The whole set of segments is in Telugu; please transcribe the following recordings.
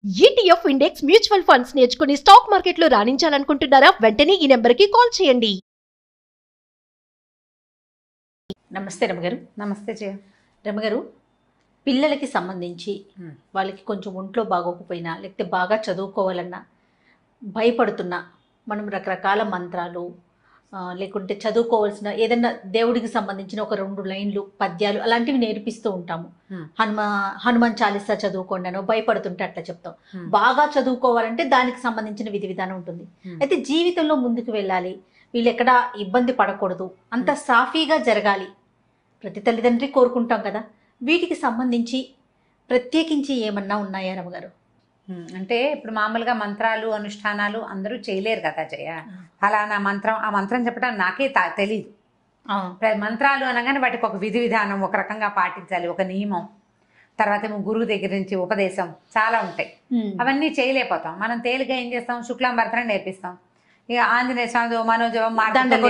ఈటీఎఫ్ ఇండెక్స్ మ్యూచువల్ ఫండ్స్ నేర్చుకుని స్టాక్ మార్కెట్లో రాణించాలనుకుంటున్నారా? వెంటనే ఈ నెంబర్కి కాల్ చేయండి. నమస్తే రమగారు. నమస్తే జయ. రమగారు, పిల్లలకి సంబంధించి వాళ్ళకి కొంచెం ఒంట్లో బాగోకపోయినా లేకపోతే బాగా చదువుకోవాలన్నా భయపడుతున్నా మనం రకరకాల మంత్రాలు లేకుంటే చదువుకోవాల్సిన ఏదైనా దేవుడికి సంబంధించిన ఒక 2 లైన్లు పద్యాలు అలాంటివి నేర్పిస్తూ ఉంటాము. హనుమాన్ చాలీసా చదువుకోండి అనో భయపడుతుంటే అట్లా చెప్తాం. బాగా చదువుకోవాలంటే దానికి సంబంధించిన విధి విధానం ఉంటుంది. అయితే జీవితంలో ముందుకు వెళ్ళాలి, వీళ్ళు ఎక్కడా ఇబ్బంది పడకూడదు, అంత సాఫీగా జరగాలి, ప్రతి తల్లిదండ్రి కోరుకుంటాం కదా. వీటికి సంబంధించి ప్రత్యేకించి ఏమన్నా ఉన్నాయా రమగారు? అంటే ఇప్పుడు మామూలుగా మంత్రాలు అనుష్ఠానాలు అందరూ చేయలేరు కదా జయ. ఫలానా మంత్రం ఆ మంత్రం చెప్పడం నాకే తెలీదు. మంత్రాలు అనగానే వాటికి ఒక విధి విధానం ఒక రకంగా పాటించాలి, ఒక నియమం, తర్వాత ఏమో గురువు దగ్గర నుంచి ఉపదేశం చాలా ఉంటాయి. అవన్నీ చేయలేకపోతాం. మనం తేలిగా ఏం చేస్తాం, శుక్లాంబరతనం నేర్పిస్తాం, ఇక ఆంజనేయ స్వామి మనోజవం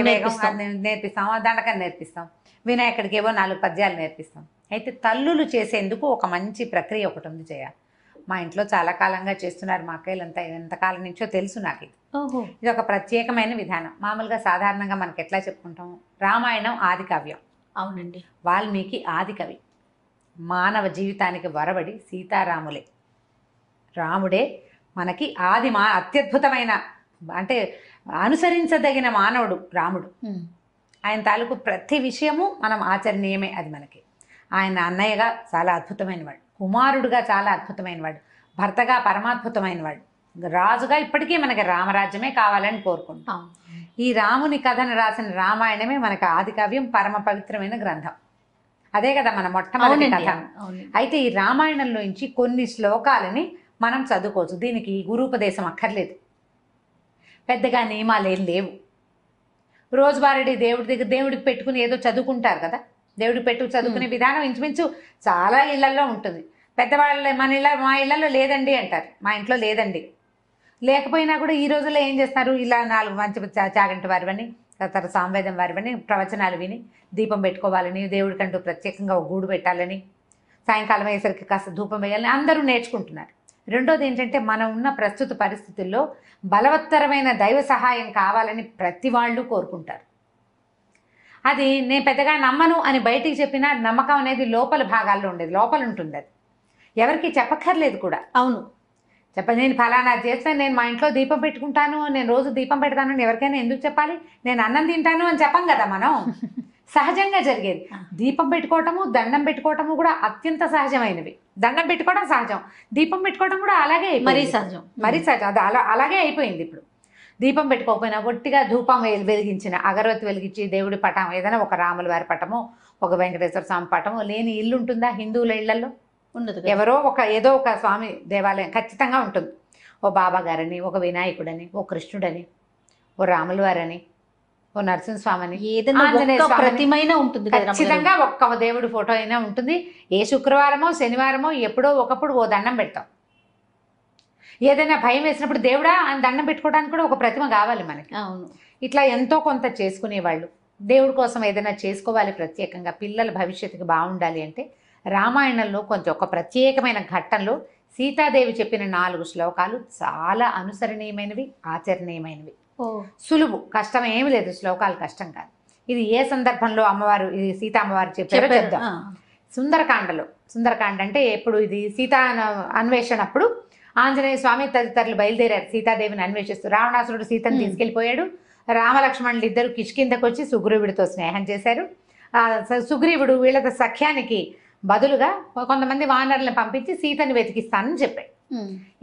నేర్పిస్తాం, దండకం నేర్పిస్తాం, వినాయకుడికి ఏవో 4 పద్యాలు నేర్పిస్తాం. అయితే తల్లులు చేసేందుకు ఒక మంచి ప్రక్రియ ఒకటి ఉంది జయ. మా ఇంట్లో చాలా కాలంగా చేస్తున్నారు మా అక్కయ్యలంతా, ఎంతకాలం నుంచో తెలుసు నాకు. ఇది ఒక ప్రత్యేకమైన విధానం. మామూలుగా సాధారణంగా మనకి ఎట్లా చెప్పుకుంటాం, రామాయణం ఆది కావ్యం. అవునండి. వాల్మీకి ఆది కవి. మానవ జీవితానికి వరబడి సీతారాములే, రాముడే మనకి అత్యద్భుతమైన, అంటే అనుసరించదగిన మానవుడు రాముడు. ఆయన తాలూకు ప్రతి విషయము మనం ఆచరణీయమే. అది మనకి ఆయన అన్నయ్యగా చాలా అద్భుతమైన వాడు, కుమారుడుగా చాలా అద్భుతమైన వాడు, భర్తగా పరమాద్భుతమైన వాడు, రాజుగా ఇప్పటికీ మనకి రామరాజ్యమే కావాలని కోరుకుంటాం. ఈ రాముని కథను రాసిన రామాయణమే మనకి ఆది కావ్యం, పరమ పవిత్రమైన గ్రంథం. అదే కదా మన మొట్టమొదటి కథ. అయితే ఈ రామాయణంలోంచి కొన్ని శ్లోకాలని మనం చదువుకోవచ్చు. దీనికి గురూపదేశం అక్కర్లేదు, పెద్దగా నియమాలు ఏం లేవు. రోజువారీ దేవుడి దగ్గర దేవుడికి పెట్టుకుని ఏదో చదువుకుంటారు కదా, దేవుడికి పెట్టు చదువుకునే విధానం ఇంచుమించు చాలా ఇళ్లలో ఉంటుంది. పెద్దవాళ్ళ మా ఇళ్లలో లేదండి అంటారు, మా ఇంట్లో లేదండి. లేకపోయినా కూడా ఈ రోజుల్లో ఏం చేస్తారు, ఇలా 4 మంచి చాగంటి వారివని, తర్వాత సామవేదం వారివని ప్రవచనాలు విని దీపం పెట్టుకోవాలని, దేవుడికంటూ ప్రత్యేకంగా ఒక గూడు పెట్టాలని, సాయంకాలం అయ్యేసరికి కాస్త ధూపం వేయాలని అందరూ నేర్చుకుంటున్నారు. రెండోది ఏంటంటే, మనం ఉన్న ప్రస్తుత పరిస్థితుల్లో బలవత్తరమైన దైవ సహాయం కావాలని ప్రతి వాళ్ళు కోరుకుంటారు. అది నేను పెద్దగా నమ్మను అని బయటికి చెప్పినా నమ్మకం అనేది లోపల భాగాల్లో ఉండేది, లోపల ఉంటుంది. అది ఎవరికి చెప్పక్కర్లేదు కూడా. అవును, నేను ఫలానా చేస్తాను, నేను మా ఇంట్లో దీపం పెట్టుకుంటాను, నేను రోజు దీపం పెడతాను అని ఎవరికైనా ఎందుకు చెప్పాలి? నేను అన్నం తింటాను అని చెప్పం కదా మనం. సహజంగా జరిగేది. దీపం పెట్టుకోవటము, దండం పెట్టుకోవటము కూడా అత్యంత సహజమైనవి. దండం పెట్టుకోవడం సహజం, దీపం పెట్టుకోవడం కూడా అలాగే మరీ సహజం. అది అలాగే అయిపోయింది. ఇప్పుడు దీపం పెట్టుకోకపోయినా ఒట్టిగా ధూపం వెలిగించిన, అగరవత్తి వెలిగించి దేవుడి పటం, ఏదైనా ఒక రాముల వారి పటము, ఒక వెంకటేశ్వర స్వామి పటము లేని ఇల్లు ఉంటుందా? హిందువుల ఇళ్లలో ఉండదు. ఎవరో ఏదో ఒక స్వామి దేవాలయం ఖచ్చితంగా ఉంటుంది. ఓ బాబా గారని, ఒక వినాయకుడని, ఓ కృష్ణుడని, ఓ రాముల వారని, ఓ నరసింహస్వామిని, ఏదైనా ప్రతిమైనా ఉంటుంది. ఖచ్చితంగా ఒక్క దేవుడి ఫోటో అయినా ఉంటుంది. ఏ శుక్రవారమో శనివారమో ఎప్పుడో ఒకప్పుడు ఓ దండం పెడతాం. ఏదైనా భయం వేసినప్పుడు దేవుడా అని దండం పెట్టుకోవడానికి కూడా ఒక ప్రతిమ కావాలి మనకి. అవును. ఇట్లా ఎంతో కొంత చేసుకునేవాళ్ళు. దేవుడి కోసం ఏదైనా చేసుకోవాలి ప్రత్యేకంగా, పిల్లల భవిష్యత్తుకి బాగుండాలి అంటే రామాయణంలో కొంచెం ఒక ప్రత్యేకమైన ఘట్టంలో సీతాదేవి చెప్పిన 4 శ్లోకాలు చాలా అనుసరణీయమైనవి, ఆచరణీయమైనవి. సులువు, కష్టం ఏమి లేదు. శ్లోకాలు కష్టం కాదు. ఇది ఏ సందర్భంలో అమ్మవారు, ఇది సీతా అమ్మవారు చెప్పారో చెప్దాం. సుందరకాండ అంటే ఎప్పుడు, ఇది సీతా అన్వేషణప్పుడు ఆంజనేయ స్వామి తదితరులు బయలుదేరారు సీతాదేవిని అన్వేషిస్తూ. రావణాసురుడు సీతను తీసుకెళ్లిపోయాడు. రామలక్ష్మణులు ఇద్దరు కిష్కిందకు వచ్చి సుగ్రీవుడితో స్నేహం చేశారు. సుగ్రీవుడు వీళ్ళ సఖ్యానికి బదులుగా కొంతమంది వానరులను పంపించి సీతని వెతికిస్తానని చెప్పాడు.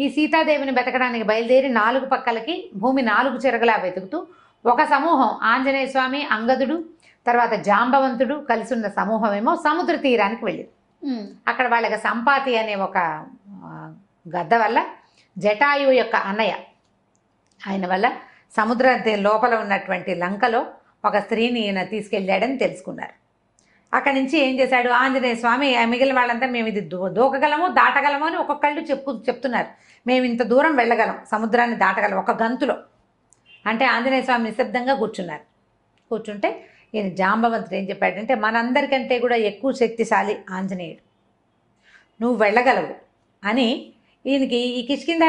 ఈ సీతాదేవిని వెతకడానికి బయలుదేరి 4 పక్కలకి భూమి 4 చెరగలా వెతుకుతూ ఒక సమూహం, ఆంజనేయ స్వామి, అంగదుడు, తర్వాత జాంబవంతుడు కలిసి ఉన్న సమూహం ఏమో సముద్ర తీరానికి వెళ్ళింది. అక్కడ వాళ్ళకి సంపాతి అనే ఒక గద్ద వల్ల, జటాయువు యొక్క అన్నయ్య ఆయన వల్ల సముద్ర లోపల ఉన్నటువంటి లంకలో ఒక స్త్రీని ఈయన తీసుకెళ్ళాడని తెలుసుకున్నారు. అక్కడి నుంచి ఏం చేశాడు ఆంజనేయ స్వామి, మిగిలిన వాళ్ళంతా మేము ఇది దూకగలము, దాటగలము అని ఒక్కొక్కళ్ళు చెప్తున్నారు. మేము ఇంత దూరం వెళ్ళగలం, సముద్రాన్ని దాటగలం ఒక గంతులో అంటే. ఆంజనేయ స్వామి నిశ్శబ్దంగా కూర్చున్నారు. కూర్చుంటే ఈయన జాంబవంతుడు ఏం చెప్పాడంటే, మనందరికంటే కూడా ఎక్కువ శక్తిశాలి ఆంజనేయుడు, నువ్వు వెళ్ళగలవు అని ఈయనకి ఈ కిష్కింధ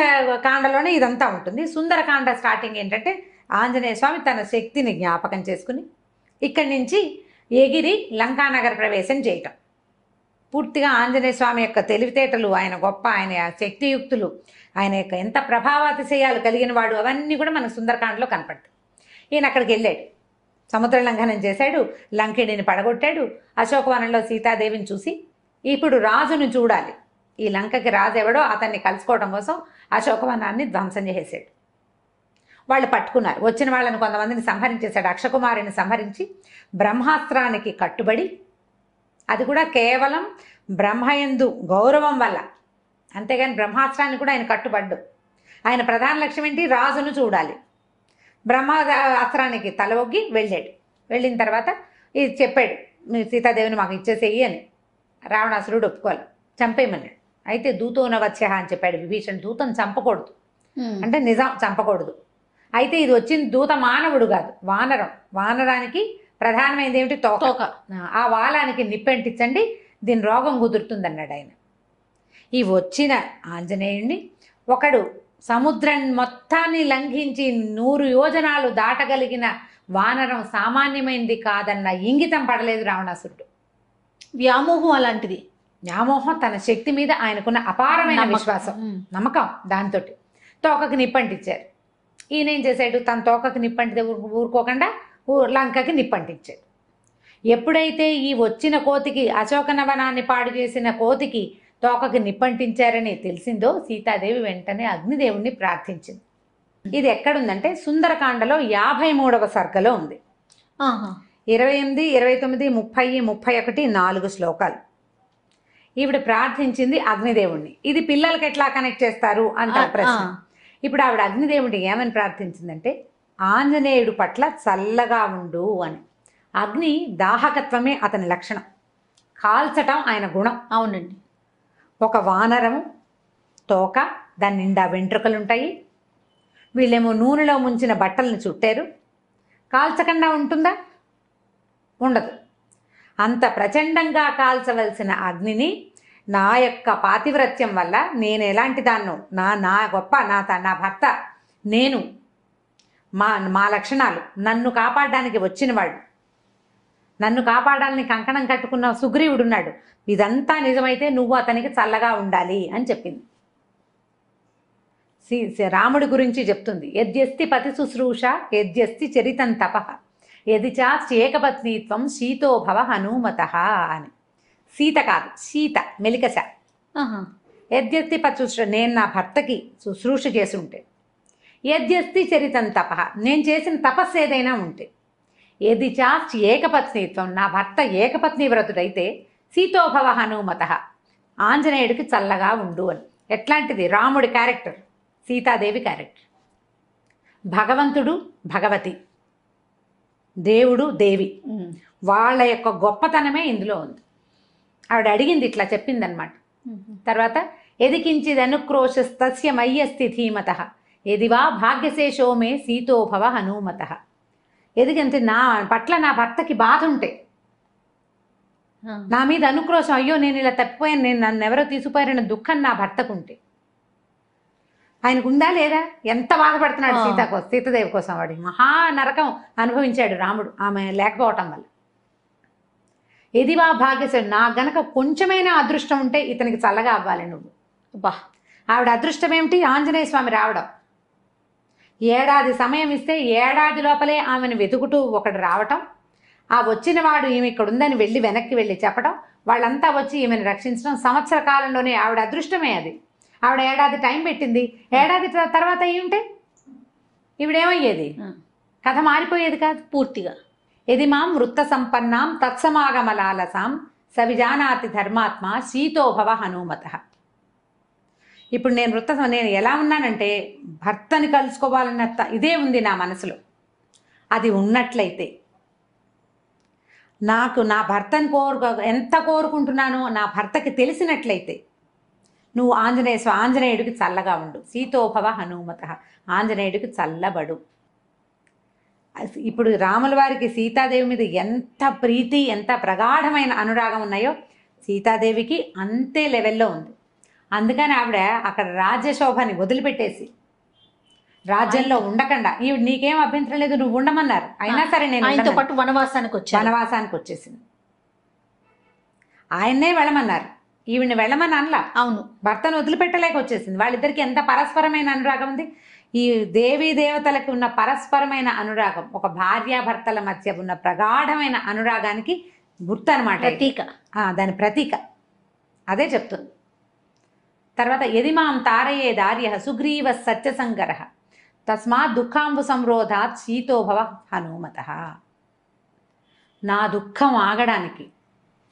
కాండలోనే ఇదంతా ఉంటుంది. సుందరకాండ స్టార్టింగ్ ఏంటంటే ఆంజనేయ స్వామి తన శక్తిని జ్ఞాపకం చేసుకుని ఇక్కడి నుంచి ఎగిరి లంకానగర ప్రవేశం చేయటం. పూర్తిగా ఆంజనేయ స్వామి యొక్క తెలివితేటలు, ఆయన గొప్ప, ఆయన శక్తియుక్తులు, ఆయన యొక్క ఎంత ప్రభావాతిశయాలు కలిగిన వాడు, అవన్నీ కూడా మనకు సుందరకాండలో కనపడతాయి. ఈయన అక్కడికి వెళ్ళాడు, సముద్ర లంఘనం చేశాడు, లంకిణిని పడగొట్టాడు, అశోకవనంలో సీతాదేవిని చూసి ఇప్పుడు రాజును చూడాలి, ఈ లంకకి రాజు ఎవడో అతన్ని కలుసుకోవడం కోసం అశోకవనాన్ని ధ్వంసం చేసేసాడు. వాళ్ళు పట్టుకున్నారు, వచ్చిన వాళ్ళని కొంతమందిని సంహరించేశాడు. అక్షకుమారిని సంహరించి బ్రహ్మాస్త్రానికి కట్టుబడి, అది కూడా కేవలం బ్రహ్మయందు గౌరవం వల్ల, అంతేగాని బ్రహ్మాస్త్రాన్ని కూడా ఆయన కట్టుబడ్డు. ఆయన ప్రధాన లక్ష్యం ఏంటి? రాజును చూడాలి. బ్రహ్మాస్త్రానికి తల ఒగ్గి వెళ్ళాడు. వెళ్ళిన తర్వాత ఇది చెప్పాడు, మీ సీతాదేవిని మాకు ఇచ్చేసేయి అని. రావణాసురుడు ఒప్పుకోవాలి, చంపేయమన్నాడు. అయితే దూతోన వచ్చే అని చెప్పాడు విభీషణ్. దూతను చంపకూడదు అంటే నిజం, చంపకూడదు. అయితే ఇది వచ్చిన దూత మానవుడు కాదు, వానరం. వానరానికి ప్రధానమైనది ఏమిటి? తోక. ఆ వాలానికి నిప్పెంటించండి, దీని రోగం కుదురుతుందన్నాడు ఆయన. ఈ వచ్చిన ఆంజనేయుణ్ణి ఒకడు సముద్రం మొత్తాన్ని లంఘించి 100 యోజనాలు దాటగలిగిన వానరం సామాన్యమైనది కాదన్న ఇంగితం పడలేదు రావణాసురుడు. వ్యామోహం అలాంటిది. వ్యామోహం, తన శక్తి మీద ఆయనకున్న అపారమైన విశ్వాసం, నమ్మకం, దాంతో తోకకి నిప్పంటించారు. ఈయన ఏం చేశాడు? తన తోకకి నిప్పంటితే ఊరుకోకుండా లంకకి నిప్పంటించాడు. ఎప్పుడైతే ఈ వచ్చిన కోతికి, అశోకనవనాన్ని పాడు చేసిన కోతికి తోకకి నిప్పంటించారని తెలిసిందో సీతాదేవి వెంటనే అగ్నిదేవుణ్ణి ప్రార్థించింది. ఇది ఎక్కడుందంటే సుందరకాండలో 53వ సర్గలో ఉంది. 28, 29, 30, 31 4 శ్లోకాలు. ఈవిడ ప్రార్థించింది అగ్నిదేవుణ్ణి. ఇది పిల్లలకి ఎట్లా కనెక్ట్ చేస్తారు అంటారు ప్రశ్న. ఇప్పుడు ఆవిడ అగ్నిదేవుడిని ఏమని ప్రార్థించిందంటే, ఆంజనేయుడు పట్ల చల్లగా ఉండు అని. అగ్ని దాహకత్వమే అతని లక్షణం, కాల్చటం ఆయన గుణం. అవునండి. ఒక వానరము తోక, దాని నిండా వెంట్రుకలుంటాయి, వీళ్ళేమో నూనెలో ముంచిన బట్టలను చుట్టారు, కాల్చకుండా ఉంటుందా? ఉండదు. అంత ప్రచండంగా కాల్చవలసిన అగ్నిని నా యొక్క పాతివ్రత్యం వల్ల నేను ఎలాంటి దాన్నో, నా గొప్ప, నా భర్త, నేను, మా లక్షణాలు, నన్ను కాపాడడానికి వచ్చినవాడు, నన్ను కాపాడాలని కంకణం కట్టుకున్న సుగ్రీవుడున్నాడు, ఇదంతా నిజమైతే నువ్వు అతనికి చల్లగా ఉండాలి అని చెప్పింది. రాముడి గురించి చెప్తుంది. యద్యస్తి పతి శుశ్రూష యద్యస్తి చరితం తపః యది చాస్తి ఏకపత్నీత్వం శీతో భవ హనుమత అని. సీత కాదు, సీత మెలికశ. యద్యస్తి పతి శుశ్రూష, నేను నా భర్తకి శుశ్రూష చేసి ఉంటే, యద్యస్తి చరితం తపః, నేను చేసిన తపస్సు ఏదైనా ఉంటే, యది చాస్తి ఏకపత్నీత్వం, నా భర్త ఏకపత్ని వ్రతుడైతే, సీతోభవ హనుమత, ఆంజనేయుడికి చల్లగా ఉండు అని. ఎట్లాంటిది? రాముడి క్యారెక్టర్, సీతాదేవి క్యారెక్టర్. భగవంతుడు భగవతి, దేవుడు దేవి, వాళ్ళ యొక్క గొప్పతనమే ఇందులో ఉంది. ఆవిడ అడిగింది, ఇట్లా చెప్పిందనమాట. తర్వాత ఎదికించిది అనుక్రోశస్తస్య మయ్యస్తి ధీమత ఎదివా భాగ్యశేషో మే సీతోభవ హనుమత. ఎదిగంటే నా పట్ల నా భర్తకి బాధ ఉంటే, నా మీద అనుక్రోశం, అయ్యో నేను ఇలా తప్పిపోయాను, నేను నన్ను ఎవరో తీసుకుపోయారన్న దుఃఖం నా భర్తకు ఉంటే, ఆయనకు ఉందా లేదా? ఎంత బాధపడుతున్నాడు సీతాదేవి కోసం. వాడి మహా నరకం అనుభవించాడు రాముడు ఆమె లేకపోవటం వల్ల. ఎదివా భాగ్యశేషు, నా గనక కొంచెమైనా అదృష్టం ఉంటే ఇతనికి చల్లగా అవ్వాలి నువ్వు. బా, ఆవిడ అదృష్టం ఏమిటి? ఆంజనేయ స్వామి రావడం. ఏడాది సమయం ఇస్తే ఏడాది లోపలే ఆమెను వెతుకుతూ ఒకడు రావటం, ఆ వచ్చిన వాడు ఈమె ఇక్కడ ఉందని వెళ్ళి వెనక్కి వెళ్ళి చెప్పడం, వాళ్ళంతా వచ్చి ఈమెను రక్షించడం, సంవత్సర కాలంలోనే ఆవిడ అదృష్టమే అది. ఆవిడ ఏడాది టైం పెట్టింది. ఏడాది తర్వాత అయ్యి ఉంటే ఈవిడేమయ్యేది? కథ మారిపోయేది కాదు పూర్తిగా. ఎది మాం వృత్త సంపన్నాం తత్సమాగమలాలసాం సవిజానాతి ధర్మాత్మ శీతోభవ హనుమత. ఇప్పుడు నేను ఎలా ఉన్నానంటే, భర్తని కలుసుకోవాలన్న ఇదే ఉంది నా మనసులో. అది ఉన్నట్లయితే, నాకు నా భర్తని ఎంత కోరుకుంటున్నానో నా భర్తకి తెలిసినట్లయితే, నువ్వు ఆంజనేయుడికి చల్లగా ఉండు, సీతోభవ హనుమత, ఆంజనేయుడికి చల్లబడు. ఇప్పుడు రాముల వారికి సీతాదేవి మీద ఎంత ప్రీతి, ఎంత ప్రగాఢమైన అనురాగం ఉన్నాయో సీతాదేవికి అంతే లెవెల్లో ఉంది. అందుకని ఆవిడ అక్కడ రాజ్యశోభని వదిలిపెట్టేసి రాజ్యంలో ఉండకుండా ఈవిడ నీకేం అభ్యంతరం లేదు నువ్వు ఉండమన్నారు, అయినా సరే నేను ఆయనతో పాటు వనవాసానికి వచ్చేసింది. ఆయన్నే వెళ్ళమన్నారు, ఈవిడ్ని వెళ్ళమని అనలా. అవును, భర్తను వదిలిపెట్టలేక వచ్చేసింది. వాళ్ళిద్దరికి ఎంత పరస్పరమైన అనురాగం ఉంది. ఈ దేవీ దేవతలకు ఉన్న పరస్పరమైన అనురాగం ఒక భార్యాభర్తల మధ్య ఉన్న ప్రగాఢమైన అనురాగానికి గుర్తు అనమాట, ప్రతీక. దాని ప్రతీక అదే చెప్తుంది. తర్వాత యదిమాం తారయే దార్య సుగ్రీవ సత్యసంగర తస్మాత్ దుఃఖాంబు సంరోధాత్ శీతోభవ హనుమత. నా దుఃఖం ఆగడానికి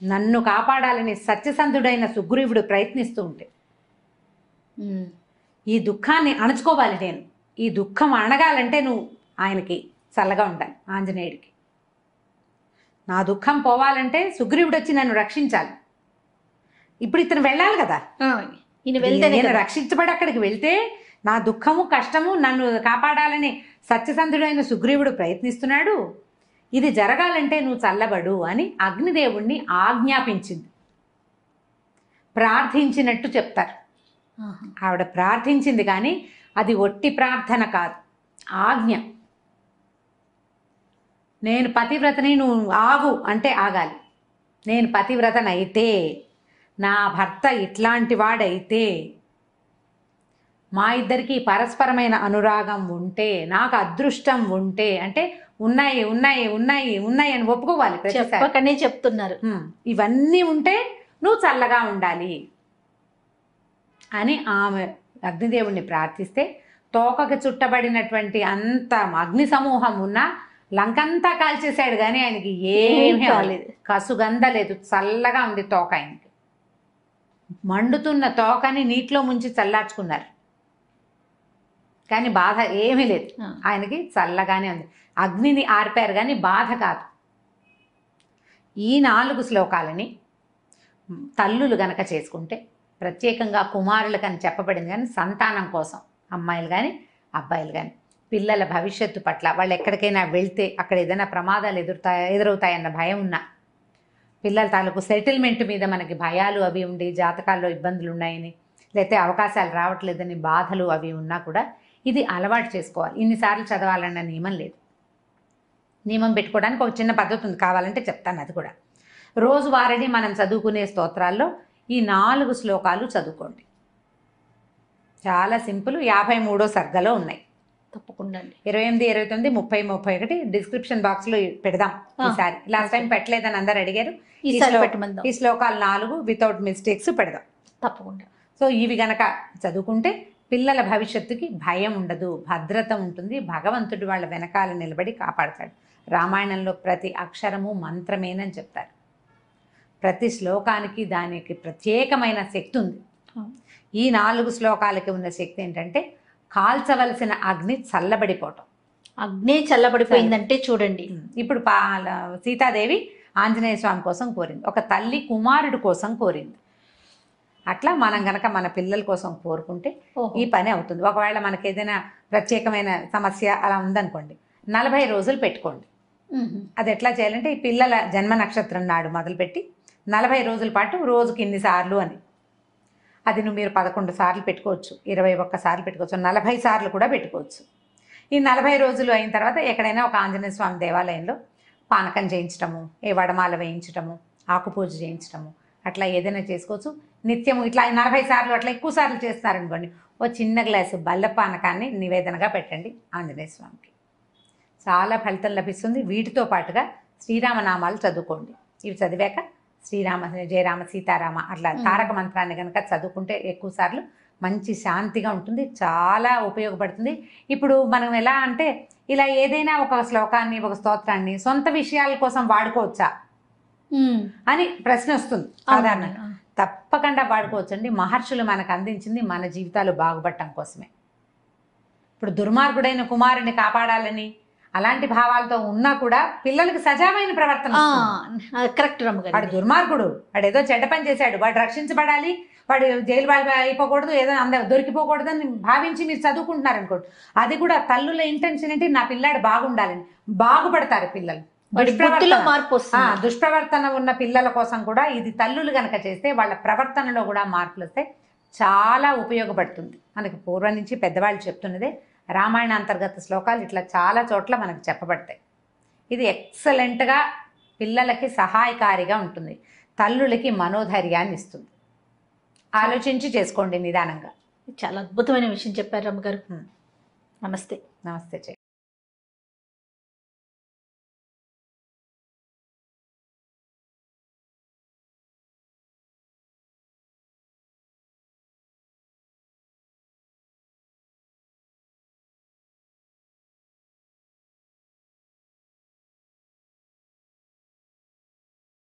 నన్ను కాపాడాలని సత్యసంధుడైన సుగ్రీవుడు ప్రయత్నిస్తూ ఉంటే ఈ దుఃఖాన్ని అణచుకోవాలి నేను, ఈ దుఃఖం అణగాలంటే నువ్వు ఆయనకి చల్లగా ఉండాలి, ఆంజనేయుడికి. నా దుఃఖం పోవాలంటే సుగ్రీవుడు వచ్చి నన్ను రక్షించాలి. ఇప్పుడు ఇతను వెళ్ళాలి కదా, నేను రక్షించబడి అక్కడికి వెళ్తే నా దుఃఖము కష్టము నన్ను కాపాడాలని సత్యసంధుడైన సుగ్రీవుడు ప్రయత్నిస్తున్నాడు, ఇది జరగాలంటే నువ్వు చల్లబడు అని అగ్నిదేవుణ్ణి ఆజ్ఞాపించింది. ప్రార్థించినట్టు చెప్తారు. ఆవిడ ప్రార్థించింది కానీ అది ఒట్టి ప్రార్థన కాదు, ఆజ్ఞ. నేను పతివ్రతని, నువ్వు ఆగు అంటే ఆగాలి. నేను పతివ్రతనైతే, నా భర్త ఇట్లాంటి వాడైతే, మా ఇద్దరికి పరస్పరమైన అనురాగం ఉంటే, నాకు అదృష్టం ఉంటే, అంటే ఉన్నాయి ఉన్నాయి ఉన్నాయి ఉన్నాయి అని ఒప్పుకోవాలి. చెప్పకనే చెప్తున్నారు. ఇవన్నీ ఉంటే నువ్వు చల్లగా ఉండాలి అని ఆమె అగ్నిదేవుణ్ణి ప్రార్థిస్తే తోకకి చుట్టబడినటువంటి అంత అగ్ని సమూహం ఉన్నా లంకంతా కాల్చేశాడు కానీ ఆయనకి ఏమీ కాలేదు, కసుగంద లేదు, చల్లగా ఉంది తోక. ఆయనకి మండుతున్న తోకని నీటిలో ముంచి చల్లార్చుకున్నారు కానీ బాధ ఏమీ లేదు, ఆయనకి చల్లగానే ఉంది. అగ్నిని ఆర్పారు కానీ బాధ కాదు. ఈ 4 శ్లోకాలని తల్లులు గనక చేసుకుంటే, ప్రత్యేకంగా కుమారులకని చెప్పబడింది కానీ సంతానం కోసం, అమ్మాయిలు కానీ అబ్బాయిలు కానీ, పిల్లల భవిష్యత్తు పట్ల వాళ్ళు ఎక్కడికైనా వెళ్తే అక్కడ ఏదైనా ప్రమాదాలు ఎదురవుతాయన్న భయం ఉన్నా, పిల్లల తాలూకు సెటిల్మెంట్ మీద మనకి భయాలు అవి ఉండి జాతకాల్లో ఇబ్బందులు ఉన్నాయని, లేకపోతే అవకాశాలు రావట్లేదని బాధలు అవి ఉన్నా కూడా ఇది అలవాటు చేసుకోవాలి. ఇన్నిసార్లు చదవాలన్న నియమం లేదు. నియమం పెట్టుకోవడానికి ఒక చిన్న పద్ధతి ఉంది, కావాలంటే చెప్తాను అది కూడా. రోజువారీ మనం చదువుకునే స్తోత్రాల్లో ఈ 4 శ్లోకాలు చదువుకోండి. చాలా సింపుల్. 53వ సర్గలో ఉన్నాయి. తప్పకుండా 28, 29, 30, 31 డిస్క్రిప్షన్ బాక్స్లో పెడదాం ఈసారి. లాస్ట్ టైం పెట్టలేదని అందరు అడిగారు. ఈ శ్లోకాలు 4 వితౌట్ మిస్టేక్స్ పెడదాం తప్పకుండా. సో ఇవి గనక చదువుకుంటే పిల్లల భవిష్యత్తుకి భయం ఉండదు, భద్రత ఉంటుంది. భగవంతుడు వాళ్ళ వెనకాల నిలబడి కాపాడతాడు. రామాయణంలో ప్రతి అక్షరము మంత్రమేనని చెప్తారు. ప్రతి శ్లోకానికి దానికి ప్రత్యేకమైన శక్తి ఉంది. ఈ 4 శ్లోకాలకి ఉన్న శక్తి ఏంటంటే కాల్చవలసిన అగ్ని చల్లబడిపోవటం. అగ్ని చల్లబడిపోయిందంటే చూడండి, ఇప్పుడు సీతాదేవి ఆంజనేయ స్వామి కోసం కోరింది, ఒక తల్లి కుమారుడు కోసం కోరింది. అట్లా మనం గనక మన పిల్లల కోసం కోరుకుంటే ఈ పని అవుతుంది. ఒకవేళ మనకి ఏదైనా ప్రత్యేకమైన సమస్య అలా ఉందనుకోండి, 40 రోజులు పెట్టుకోండి. అది ఎట్లా చేయాలంటే ఈ పిల్లల జన్మ నక్షత్రం నాడు మొదలుపెట్టి 40 రోజుల పాటు రోజుకి ఇన్నిసార్లు అని, అది మీరు 11 సార్లు పెట్టుకోవచ్చు, 21 సార్లు పెట్టుకోవచ్చు, 40 సార్లు కూడా పెట్టుకోవచ్చు. ఈ 40 రోజులు అయిన తర్వాత ఎక్కడైనా ఒక ఆంజనేయ స్వామి దేవాలయంలో పానకం చేయించటము, ఏ వడమాల వేయించటము, ఆకుపూజ చేయించటము, అట్లా ఏదైనా చేసుకోవచ్చు. నిత్యము ఇట్లా 40 సార్లు అట్లా ఎక్కువ సార్లు చేస్తారనుకోండి, ఓ చిన్న గ్లాసు బల్ల పానకాన్ని నివేదనగా పెట్టండి ఆంజనేయ స్వామికి. చాలా ఫలితం లభిస్తుంది. వీటితో పాటుగా శ్రీరామనామాలు చదువుకోండి. ఇవి చదివాక శ్రీరామ జయరామ సీతారామ అట్లా తారక మంత్రాన్ని కనుక చదువుకుంటే ఎక్కువ సార్లు మంచి శాంతిగా ఉంటుంది, చాలా ఉపయోగపడుతుంది. ఇప్పుడు మనం ఎలా అంటే ఇలా ఏదైనా ఒక శ్లోకాన్ని ఒక స్తోత్రాన్ని సొంత విషయాల కోసం వాడుకోవచ్చా అని ప్రశ్న వస్తుంది సాధారణంగా. తప్పకుండా వాడుకోవచ్చండి. మహర్షులు మనకు అందించింది మన జీవితాలు బాగుపడటం కోసమే. ఇప్పుడు దుర్మార్గుడైన కుమారుని కాపాడాలని అలాంటి భావాలతో ఉన్నా కూడా పిల్లలకి సజావైన ప్రవర్తన. కరెక్ట్. వాడు దుర్మార్గుడు, వాడు ఏదో చెడ్డ పని చేశాడు, వాడు రక్షించబడాలి, వాడు జైలు అయిపోకూడదు, ఏదో అందరూ దొరికిపోకూడదు అని భావించి మీరు చదువుకుంటున్నారు అనుకోండి, అది కూడా తల్లుల ఇంటెన్షన్ ఏంటి, నా పిల్లాడు బాగుండాలని. బాగుపడతారు పిల్లలు. దుష్ప్రవర్తన ఉన్న పిల్లల కోసం కూడా ఇది తల్లులు గనక చేస్తే వాళ్ళ ప్రవర్తనలో కూడా మార్పులు వస్తాయి, చాలా ఉపయోగపడుతుంది. మనకి పూర్వం నుంచి పెద్దవాళ్ళు చెప్తున్నదే, రామాయణ అంతర్గత శ్లోకాలు ఇట్లా చాలా చోట్ల మనకు చెప్పబడతాయి. ఇది ఎక్సలెంట్గా పిల్లలకి సహాయకారిగా ఉంటుంది, తల్లులకి మనోధైర్యాన్ని ఇస్తుంది. ఆలోచించి చేసుకోండి నిదానంగా. చాలా అద్భుతమైన విషయం చెప్పారు రమ్మగారు. హ్మ్. నమస్తే. నమస్తే.